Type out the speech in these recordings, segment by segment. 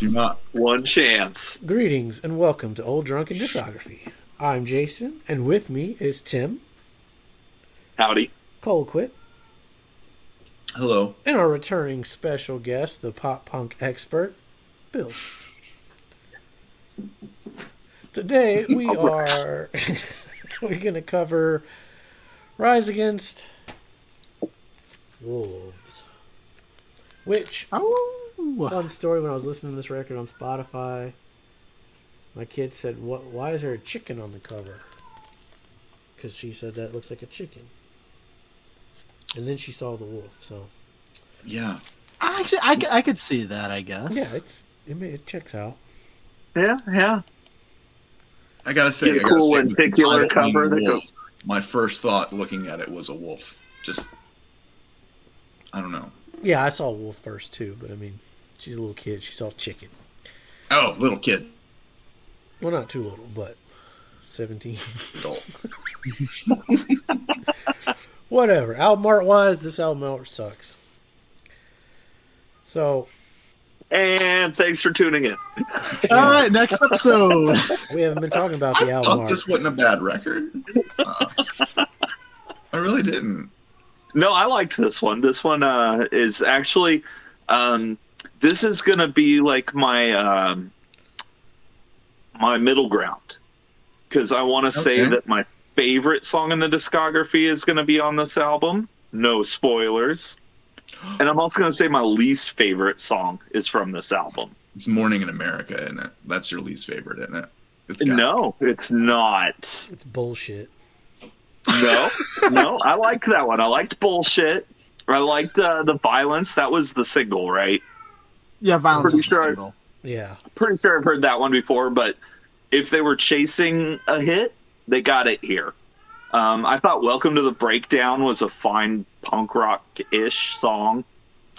Do not. One chance. Greetings and welcome to Old Drunken Discography. I'm Jason, and with me is Tim, Howdy. Colquitt, Hello. and our returning special guest, the pop punk expert, Bill. Today we are we're gonna cover Rise Against Wolves. Which fun story, when I was listening to this record on Spotify, my kid said, why is there a chicken on the cover? Because she said that looks like a chicken. And then she saw the wolf, so. Yeah. Actually, I could see that, I guess. Yeah, it checks out. Yeah. I gotta say, Get a cool lenticular cover that goes. My first thought looking at it was a wolf. Just, I don't know. Yeah, I saw wolf first too, but I mean, she's a little kid. She saw chicken. Oh, little kid. Well, not too little, but 17. Adult. Whatever. Album art wise, this album art sucks. So. And thanks for tuning in. All right, next episode. We haven't been talking about the I album thought art. this wasn't a bad record. I really didn't. No, I liked this one. This one is actually, this is going to be like my my middle ground. Because I want to say that my favorite song in the discography is going to be on this album. No spoilers. And I'm also going to say my least favorite song is from this album. It's Morning in America, isn't it? That's your least favorite, isn't it? No, it's not. It's bullshit. No, I liked that one. I liked Bullshit. I liked the Violence. That was the single, right? Yeah, Violence. Pretty sure. Yeah. Pretty sure I've heard that one before, but if they were chasing a hit, they got it here. I thought Welcome to the Breakdown was a fine punk rock-ish song.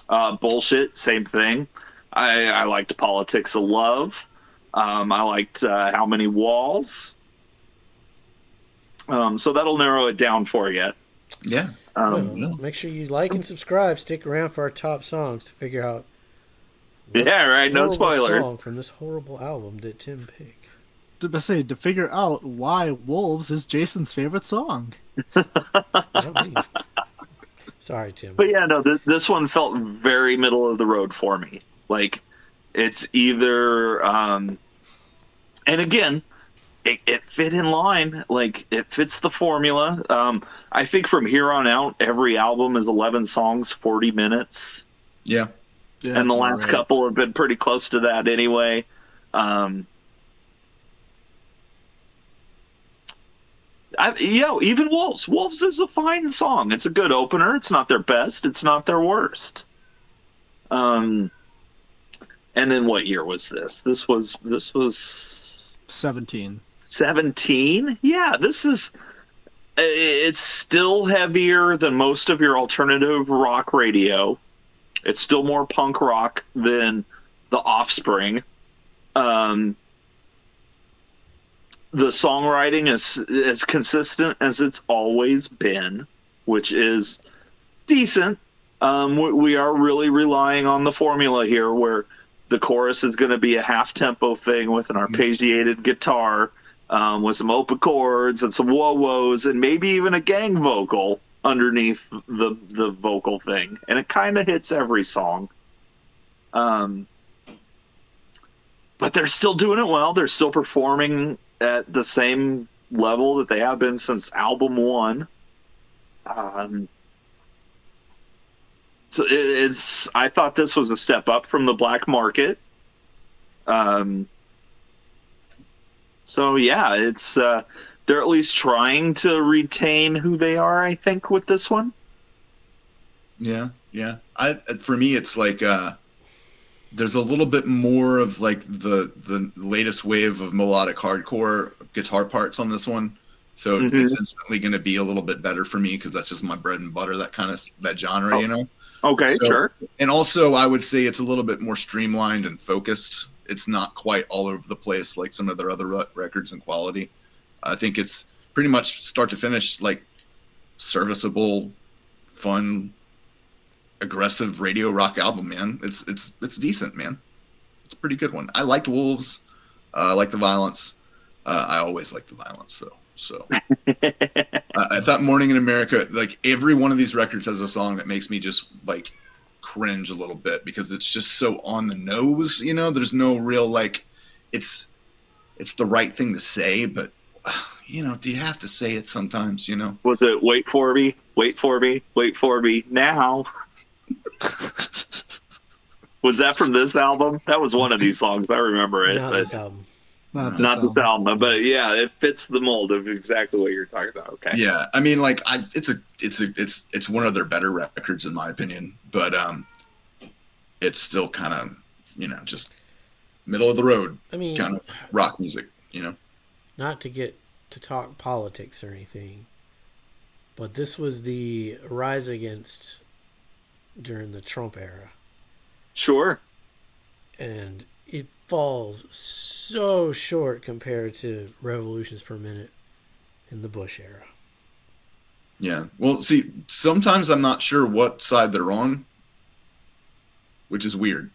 Bullshit, same thing. I liked Politics of Love. I liked How Many Walls. So that'll narrow it down for you. Yeah. Make sure you like and subscribe. Stick around for our top songs to figure out. Yeah, right. No spoilers. Song from this horrible album did Tim pick? To figure out why Wolves is Jason's favorite song. Not me. Sorry, Tim. But yeah, no, this one felt very middle of the road for me. Like, it's either, and again, it fit in line. Like, it fits the formula. I think from here on out, every album is 11 songs, 40 minutes. Yeah. And the last couple have been pretty close to that anyway. Even Wolves. Wolves is a fine song. It's a good opener. It's not their best. It's not their worst. And then what year was this? This was 17. 17? Yeah, it's still heavier than most of your alternative rock radio. It's still more punk rock than The Offspring. The songwriting is as consistent as it's always been, which is decent. We are really relying on the formula here, where the chorus is going to be a half-tempo thing with an arpeggiated guitar, with some open chords and some whoa-whoas, and maybe even a gang vocal underneath the vocal thing. And it kind of hits every song. But they're still doing it well. They're still performing at the same level that they have been since album one. So I thought this was a step up from the Black Market. So yeah, it's they're at least trying to retain who they are, I think, with this one. Yeah. For me, it's like there's a little bit more of like the latest wave of melodic hardcore guitar parts on this one, so it's instantly going to be a little bit better for me because that's just my bread and butter, that genre, you know. Okay, so, sure. And also, I would say it's a little bit more streamlined and focused. It's not quite all over the place like some of their other records in quality. I think it's pretty much start to finish like serviceable, fun, aggressive radio rock album, man. It's decent, man. It's a pretty good one. I liked Wolves. I like the violence. I always like the violence, though. So I thought Morning in America, like every one of these records has a song that makes me just like cringe a little bit because it's just so on the nose, you know, there's no real like, it's the right thing to say, but you know, do you have to say it sometimes, you know? Was it Wait For Me, Wait For Me, Wait For Me Now? Was that from this album? That was one of these songs. I remember it. Not But this album. not this album, but yeah, it fits the mold of exactly what you're talking about. Okay. Yeah, I mean, like, it's one of their better records in my opinion, but it's still kind of, you know, just middle of the road, I mean, kind of rock music, you know. Not to get to talk politics or anything, but this was the rise against during the Trump era, Sure. and it falls so short compared to revolutions per minute in the Bush era. Yeah. Well, see, sometimes I'm not sure what side they're on, which is weird.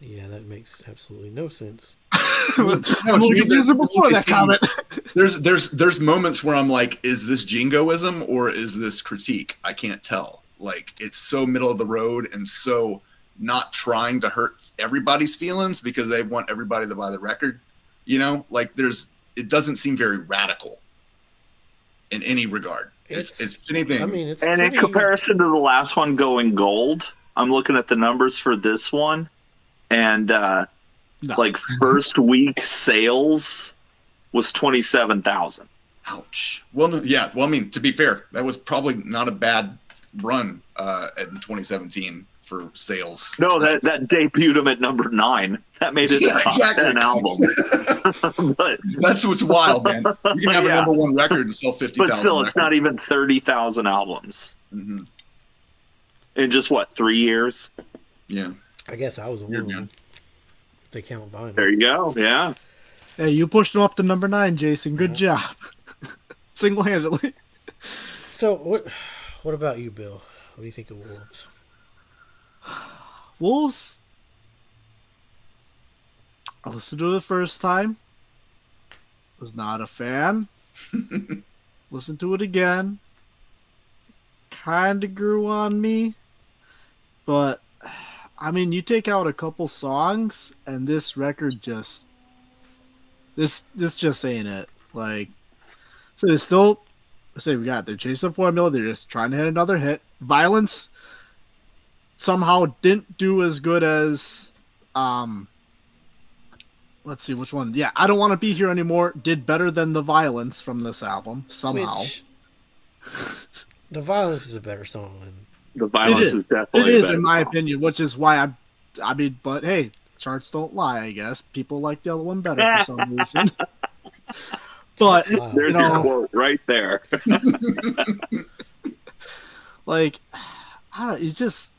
Yeah, that makes absolutely no sense. No, I'm to a me, little confused before that comment. There's moments where I'm like, is this jingoism or is this critique? I can't tell. Like, it's so middle of the road and so not trying to hurt everybody's feelings because they want everybody to buy the record. You know, like it doesn't seem very radical in any regard. It's anything. I mean, it's And pretty, in comparison to the last one going gold, I'm looking at the numbers for this one, and No. like first week sales was 27,000. Ouch. Well, no, yeah. Well, I mean, to be fair, that was probably not a bad run in 2017 for sales. No, that debuted him at number 9. That made it a top 10 album. But That's what's wild, man. You can have a Yeah. number one record and sell 50,000. but still, it's not even 30,000 albums Mm-hmm. in just what 3 years. Yeah. I guess I was a Weird, woman. man. If they count vinyl. There you go. Yeah. Hey, you pushed him up to number 9, Jason. Good job. Single-handedly. So what about you, Bill? What do you think of Wolves? Wolves. I listened to it the first time. Was not a fan. Listened to it again. Kind of grew on me. But, I mean, you take out a couple songs, and this record just... This just ain't it. Like, so they still... Say we got, they're chasing the formula, they're just trying to hit another hit. Violence somehow didn't do as good as let's see which one. Yeah, I Don't Want to Be Here Anymore did better than The Violence from this album somehow. Which, the Violence is a better song than The violence is definitely it is better in my song. opinion, which is why I mean, but hey, charts don't lie, I guess. People like the other one better for some reason. But Wow. There's you your know, quote right there. like, I don't. It's just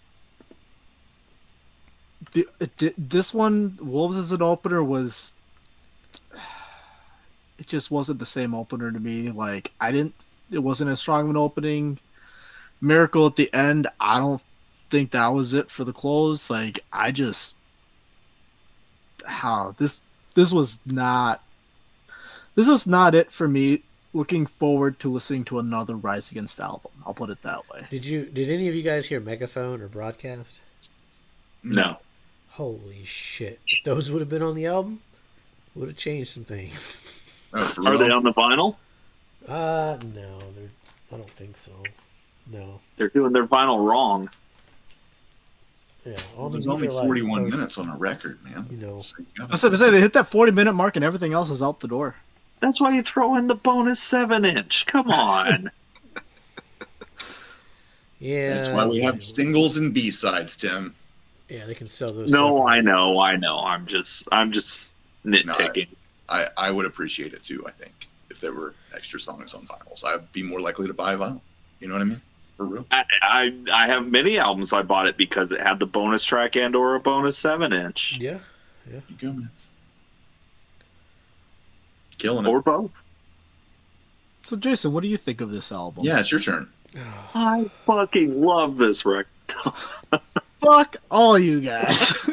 this one. Wolves as an opener was. It just wasn't the same opener to me. Like it wasn't as strong of an opening. Miracle at the end. I don't think that was it for the close. Like this was not. This was not it for me. Looking forward to listening to another Rise Against album. I'll put it that way. Did any of you guys hear Megaphone or Broadcast? No. Holy shit. If those would have been on the album, would have changed some things. Oh, for Are real? they on the vinyl? No, I don't think so. No. They're doing their vinyl wrong. Yeah. There's only 41 post- minutes on a record, man. You know. So you I gotta- was say they hit that 40-minute mark and everything else is out the door. That's why you throw in the bonus 7-inch. Come on. Yeah. That's why we have singles and B-sides, Tim. Yeah, they can sell those. No, separately. I know. I'm just nitpicking. I would appreciate it too, I think, if there were extra songs on vinyls. I'd be more likely to buy a vinyl. You know what I mean? For real. I have many albums I bought it because it had the bonus track and or a bonus 7-inch. Yeah. You go, man. Killing it. Or both. So, Jason, what do you think of this album? Yeah, it's your turn. I fucking love this record. Fuck all you guys.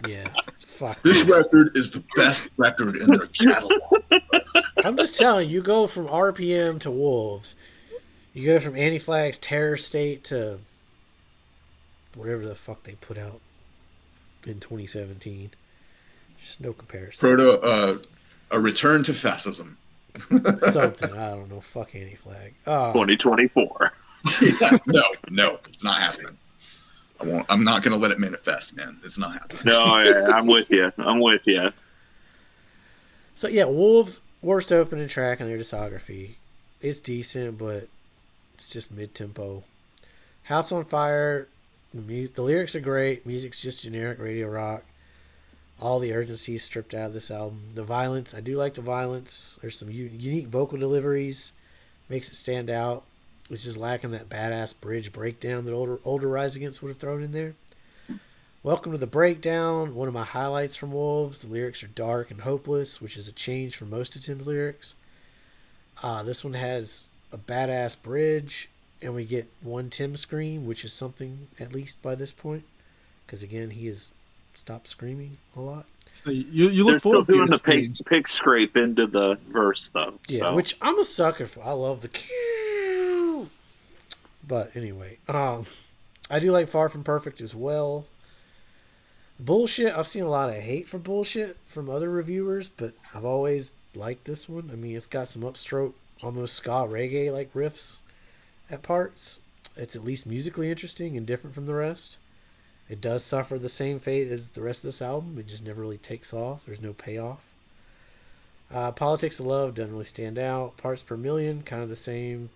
Yeah. Fuck. This record is the best record in their catalog. I'm just telling you, go from RPM to Wolves. You go from Anti-Flag's Terror State to whatever the fuck they put out in 2017. Just no comparison. A return to fascism. Something. I don't know. Fuck Anti-Flag. 2024. Yeah, no, it's not happening. I'm not going to let it manifest, man. It's not happening. No, yeah, I'm with you. So yeah, Wolves, worst opening track in their discography. It's decent, but it's just mid-tempo. House on Fire, the lyrics are great. Music's just generic radio rock. All the urgency is stripped out of this album. The violence, I do like the violence. There's some unique vocal deliveries. Makes it stand out. It's just lacking that badass bridge breakdown that older Rise Against would have thrown in there. Welcome to the Breakdown, one of my highlights from Wolves. The lyrics are dark and hopeless, which is a change from most of Tim's lyrics. This one has a badass bridge, and we get one Tim scream, which is something, at least by this point. Because again, he has stopped screaming a lot. So you look They're still forward to doing the screams. pick scrape into the verse, though. Yeah, so. which I'm a sucker for. I love the cue. But anyway, I do like Far From Perfect as well. Bullshit, I've seen a lot of hate for Bullshit from other reviewers, but I've always liked this one. I mean, it's got some upstroke, almost ska reggae-like riffs at parts. It's at least musically interesting and different from the rest. It does suffer the same fate as the rest of this album. It just never really takes off. There's no payoff. Politics of Love doesn't really stand out. Parts Per Million, kind of the same.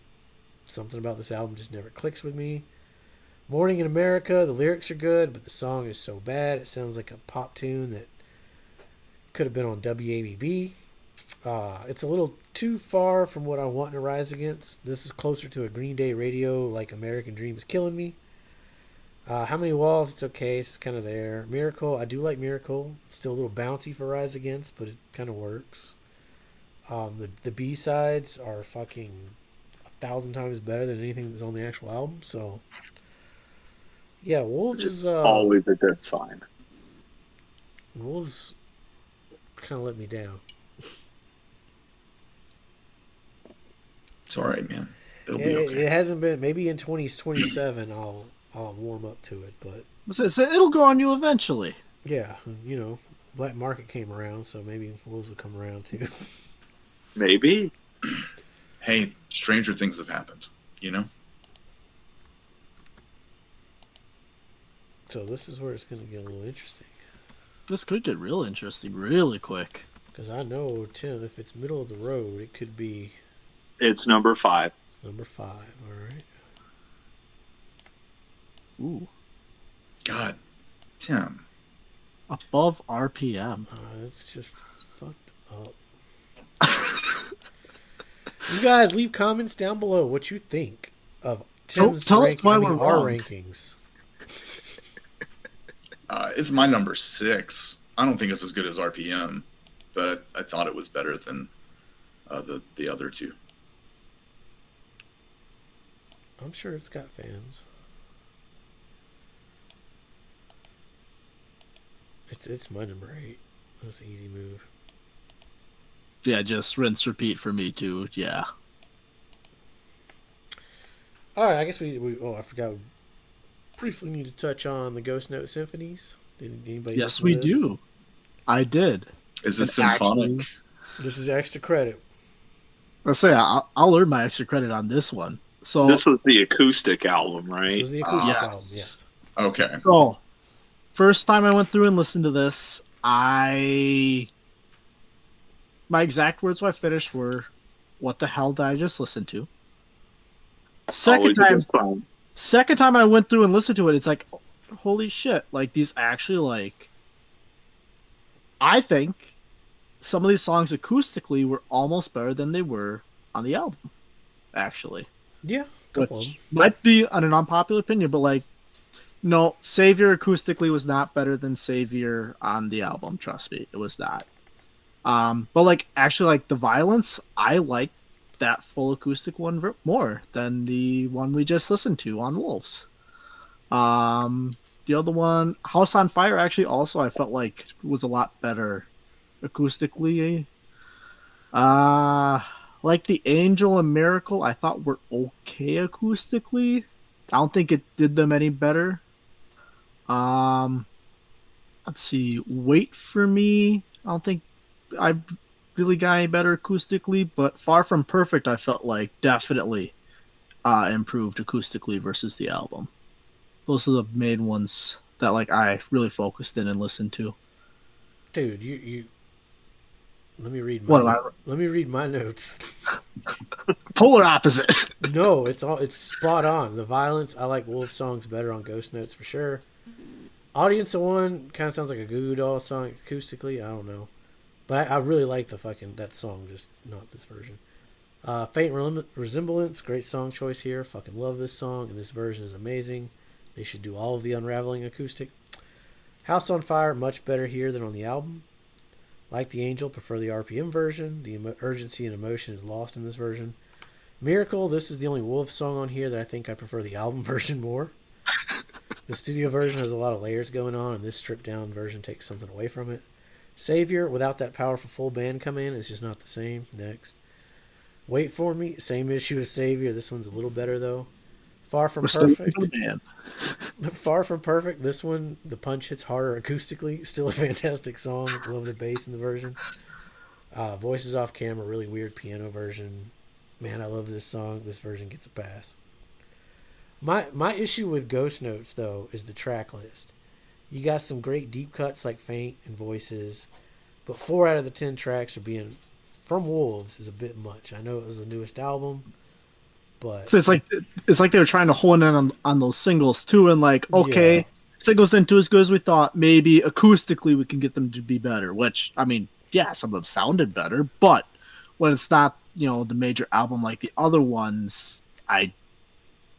Something about this album just never clicks with me. Morning in America, the lyrics are good, but the song is so bad. It sounds like a pop tune that could have been on WABB. It's a little too far from what I want to Rise Against. This is closer to a Green Day radio, like American Dream is Killing Me. How Many Walls, it's okay. It's just kind of there. Miracle, I do like Miracle. It's still a little bouncy for Rise Against, but it kind of works. The B-sides are fucking 1,000 times better than anything that's on the actual album, so... Yeah, Wolves is... always a good sign. Wolves kind of let me down. It's all right, man. It'll be okay. It hasn't been... Maybe in 2027 I'll warm up to it, but... So it'll go on you eventually. Yeah, you know, Black Market came around, so maybe Wolves will come around too. Maybe. Hey, stranger things have happened, you know? So this is where it's going to get a little interesting. This could get real interesting really quick. Because I know, Tim, if it's middle of the road, it could be... It's number 5. It's number 5, all right? Ooh. God, Tim. Above RPM. It's just fucked up. You guys leave comments down below what you think of Tim's tell us why we're our wrong. rankings. It's my number 6. I don't think it's as good as RPM, but I thought it was better than the other two. I'm sure it's got fans. It's my number 8. That's an easy move. Yeah, just rinse, repeat for me too. Yeah. All right, I guess we I forgot. We briefly need to touch on the Ghost Note Symphonies. Did anybody? Yes, listen we to this? do. I did. Is this And symphonic? This is extra credit. Let's say I'll earn my extra credit on this one. So This was the acoustic album, This right? was the acoustic Yes. album. Yes. Okay. So, first time I went through and listened to this, my exact words when I finished were, "What the hell did I just listen to?" Always a good sign. Second time I went through and listened to it, it's like, holy shit! Like these actually like. I think some of these songs acoustically were almost better than they were on the album. Actually, Yeah. Couple of them. which might be an unpopular opinion, but like, no, Savior acoustically was not better than Savior on the album. Trust me, it was not. But like actually, like the violence, I like that full acoustic one more than the one we just listened to on Wolves. the other one, House on Fire, actually also I felt like was a lot better acoustically. Like the Angel and Miracle, I thought were okay acoustically. I don't think it did them any better. Um, let's see, Wait for Me. I don't think I really got any better acoustically, but Far From Perfect, I felt like definitely improved acoustically versus the album. Those are the main ones that like I really focused in and listened to. Dude, you let me read my What am I? let me read my notes. Polar opposite. No, it's spot on. The violence, I like Wolf songs better on Ghost Notes for sure. Audience of One kind of sounds like a Goo Goo Dolls song acoustically. I don't know, but I really like that song, just not this version. Faint Resemblance, great song choice here. Fucking love this song, and this version is amazing. They should do all of the Unraveling acoustic. House on Fire, much better here than on the album. Like the Angel, prefer the RPM version. The urgency and emotion is lost in this version. Miracle, this is the only Wolf song on here that I think I prefer the album version more. The studio version has a lot of layers going on, and this stripped down version takes something away from it. Savior, without that powerful full band come in, it's just not the same. Next. Wait for Me, same issue as Savior. This one's a little better though. Far From Perfect. Far From Perfect. This one, the punch hits harder acoustically. Still a fantastic song. Love the bass in the version. Voices Off Camera, really weird piano version. Man, I love this song. This version gets a pass. My issue with Ghost Notes, though, is the track list. You got some great deep cuts like Faint and Voices, but 4 out of the 10 tracks are being from Wolves is a bit much. I know it was the newest album, but So it's like they were trying to hone in on those singles too, and like, okay, Yeah. singles didn't do as good as we thought. Maybe acoustically we can get them to be better. Which I mean, yeah, some of them sounded better, but when it's not, the major album like the other ones,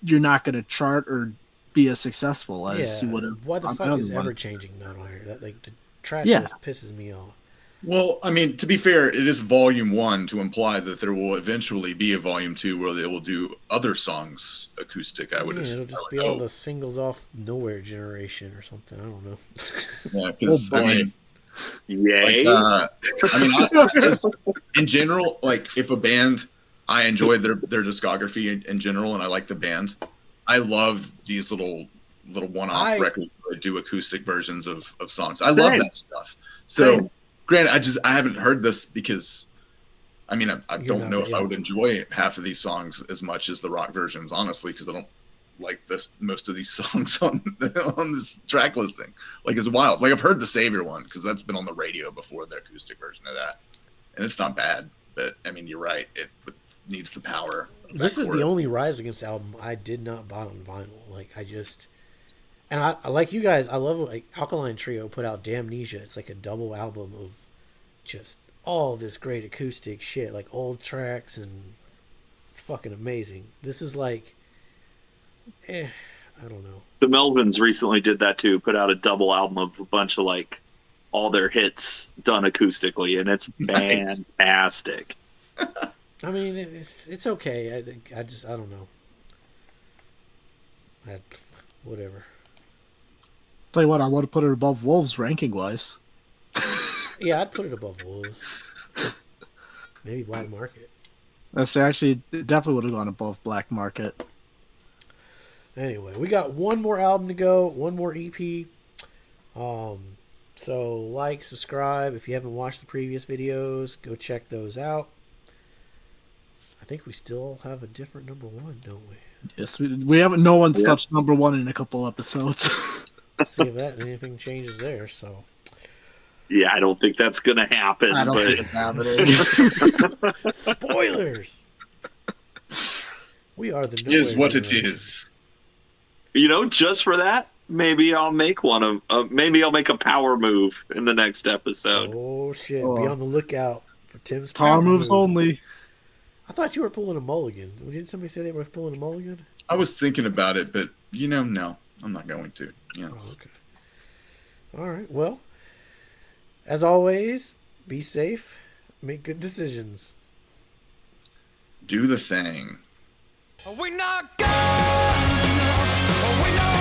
you're not going to chart or be as successful as you would have. Why the on fuck other is one. ever changing not on here? That like the track Yeah. list pisses me off. Well, I mean, to be fair, it is volume 1 to imply that there will eventually be a volume 2 where they will do other songs acoustic. I would It'll assume. just be all the singles off Nowhere Generation or something. I don't know. Yeah, because Oh, I boy. mean, Yay. in general, like if a band, I enjoy their discography in general, and I like the band. I love these little one-off records that do acoustic versions of songs. I love that stuff. So, granted, I haven't heard this because, I mean, I don't know if I would enjoy half of these songs as much as the rock versions, honestly, because I don't like most of these songs on this track listing. Like, it's wild. Like, I've heard the Savior one because that's been on the radio before, the acoustic version of that, and it's not bad. But I mean, you're right. It needs the power. This is the only Rise Against album I did not buy on vinyl. Like and I like you guys. I love like Alkaline Trio put out Damnesia. It's like a double album of just all this great acoustic shit, like old tracks, and it's fucking amazing. This is like, I don't know. The Melvins recently did that too. Put out a double album of a bunch of like all their hits done acoustically, and it's fantastic. I mean, it's okay. I don't know. Whatever. Tell you what, I want to put it above Wolves ranking wise. Yeah, I'd put it above Wolves. Maybe Black Market. That's actually it definitely would have gone above Black Market. Anyway, we got one more album to go, one more EP. So like, subscribe. If you haven't watched the previous videos, go check those out. I think we still have a different number 1, don't we? Yes, we haven't. No one's touched number 1 in a couple episodes. See if anything changes there. So Yeah, I don't think that's gonna happen. I don't think it's happening. spoilers. We are the It is what it generation. is. Just for that, maybe I'll make one of. Maybe I'll make a power move in the next episode. Oh shit! Oh. Be on the lookout for Tim's Power moves move. only. I thought you were pulling a mulligan. Didn't somebody say they were pulling a mulligan? I was thinking about it, but no, I'm not going to. Yeah. Oh, okay. All right. Well, as always, be safe. Make good decisions. Do the thing. We're not good enough. We're not